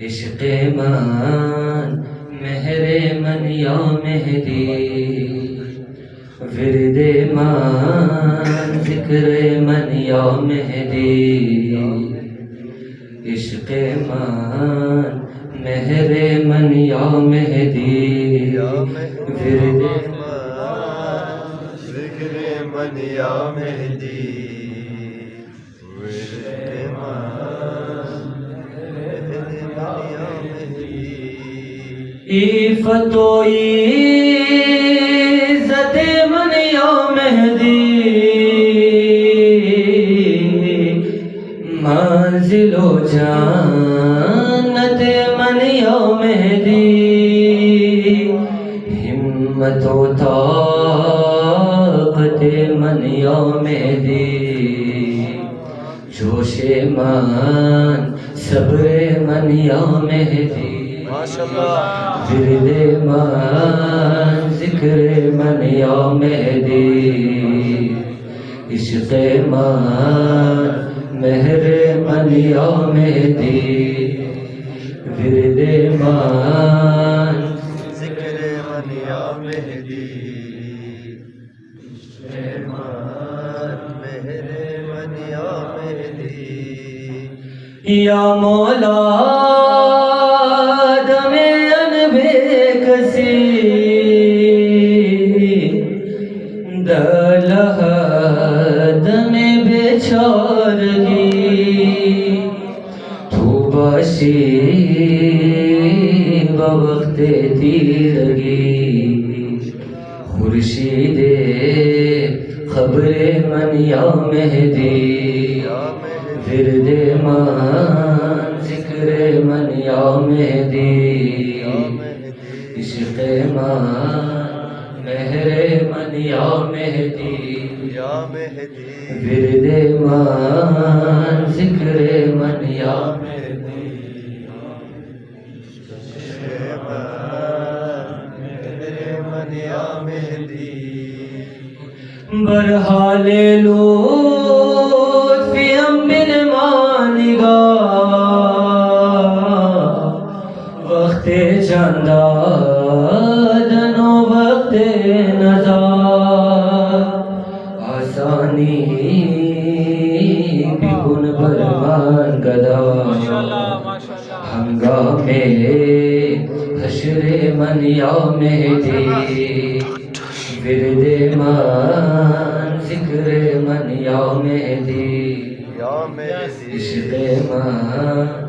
عشق مان مہر من یا مہدی، ورد مان ذکر من یا مہدی، عشق مان مہر من یا مہدی، ورد مان ذکر من یا مہدی، ورد مان ذکر من یا مہدی، عفت و عزت من یا مہدی، منزل و جنت من یا مہدی، ہمت و طاقت من یا مہدی، جوش من صبر من یا مہدی، ماشاءاللہ، ورد من ذکر من یا مہدی، عشق من مہر من یا مہدی، ورد من ذکر من یا مہدی، عشق من مہر من یا مہدی، یا مولا دم ان بے کسی، دلہد میں بے چارگی، تو باشی بوقت تیرگی، خورشید خبر من یا مہدی، ورد من ذکر من یا مہدی، عشق من مہر من یا مہدی، یا مہدی، ورد من ذکر من یا مہدی، من یا مہدی، برحال لطف امن مانگاہ، وقت جاندادن و وقت نزار، آسانی بکن برمان گدا، ہنگام حشر من یا مہدی، ورد من ذکر من یا مہدی، یا مہدی، عشق من